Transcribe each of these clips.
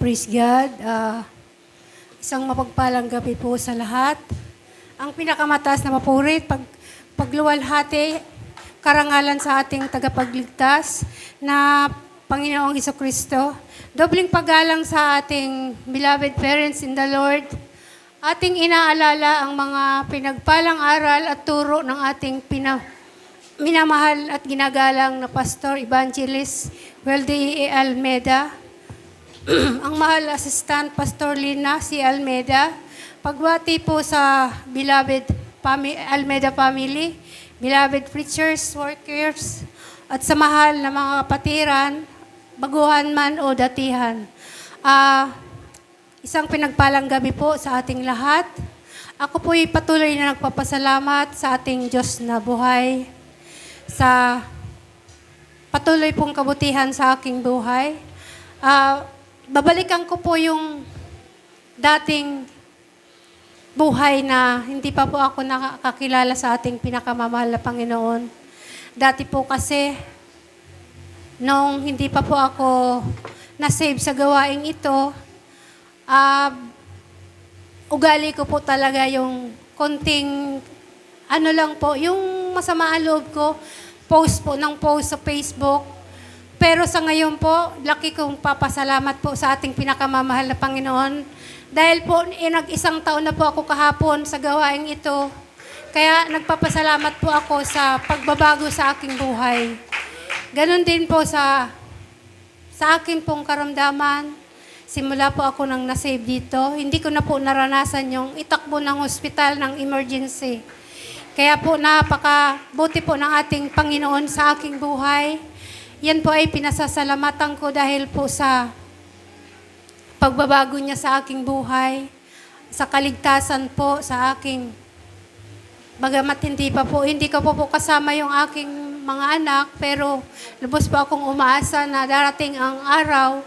Praise God. Isang mapagpalang gabi po sa lahat. Ang pinakamataas na mapurit, pagluwalhati, karangalan sa ating tagapagligtas na Panginoong Hesukristo. Dobling paggalang sa ating beloved parents in the Lord. Ating inaalala ang mga pinagpalang aral at turo ng ating minamahal at ginagalang na Pastor Evangelist Weldy E. Almeida. Ang mahal Assistant Pastor Lina C. Almeida. Pagwati po sa beloved Almeida family, beloved preachers, workers, at sa mahal na mga kapatiran, baguhan man o datihan. Isang pinagpalang gabi po sa ating lahat. Ako po'y patuloy na nagpapasalamat sa ating Diyos na buhay, sa patuloy pong kabutihan sa aking buhay. Babalikan ko po yung dating buhay na hindi pa po ako nakakilala sa ating pinakamamahal na Panginoon. Dati po kasi, nung hindi pa po ako na-save sa gawaing ito, ugali ko po talaga yung konting, lang po, yung masama ang loob ko, post sa Facebook. Pero sa ngayon po, laki kong papasalamat po sa ating pinakamamahal na Panginoon. Dahil po, nag-isang taon na po ako kahapon sa gawaing ito. Kaya nagpapasalamat po ako sa pagbabago sa aking buhay. Ganon din po sa aking pong karamdaman. Simula po ako nang na-save dito. Hindi ko na po naranasan yung itakbo ng hospital ng emergency. Kaya po napakabuti po ng ating Panginoon sa aking buhay. Yan po ay pinasasalamatan ko dahil po sa pagbabago niya sa aking buhay, sa kaligtasan po sa aking, bagamat hindi ko po kasama yung aking mga anak, pero lubos po akong umaasa na darating ang araw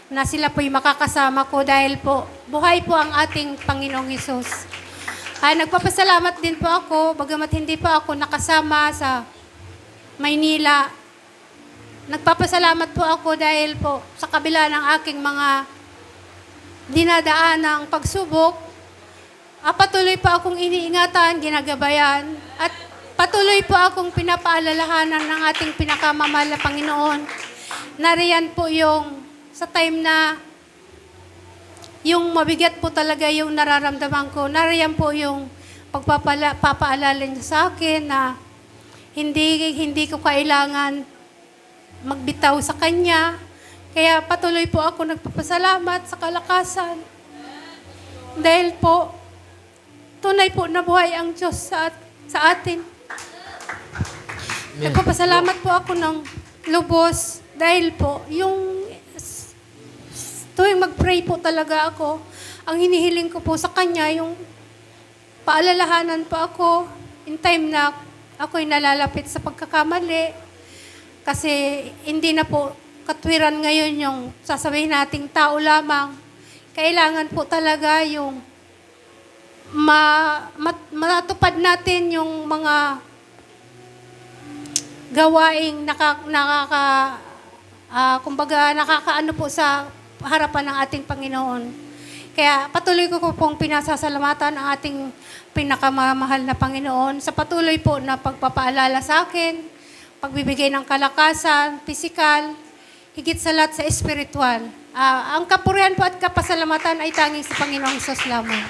na sila po'y makakasama ko dahil po buhay po ang ating Panginoong Hesus. Nagpapasalamat din po ako, bagamat hindi pa ako nakasama sa Maynila. Nagpapasalamat po ako dahil po sa kabila ng aking mga dinadaanang pagsubok, patuloy po akong iniingatan, ginagabayan, at patuloy po akong pinapaalalahanan ng ating pinakamamahal na Panginoon. Nariyan po yung sa time na yung mabigat po talaga yung nararamdaman ko. Nariyan po yung pagpapaalala niya sa akin na hindi ko kailangan magbitaw sa Kanya. Kaya patuloy po ako nagpapasalamat sa kalakasan. Dahil po, tunay po na buhay ang Diyos sa atin. Nagpapasalamat po ako ng lubos dahil po, yung tuwing mag-pray po talaga ako, ang hinihiling ko po sa Kanya, yung paalalahanan po ako in time na ako'y nalalapit sa pagkakamali. Kasi hindi na po katwiran ngayon yung sasabihin nating tao lamang. Kailangan po talaga yung matupad natin yung mga gawaing nakakaano po sa harapan ng ating Panginoon. Kaya patuloy ko pong pinasasalamatan ang ating pinakamamahal na Panginoon sa patuloy po na pagpapaalala sa akin, pagbibigay ng kalakasan, pisikal, higit sa lahat sa espiritual. Ang kapurihan po at kapasalamatan ay tanging sa Panginoong Hesus lamang.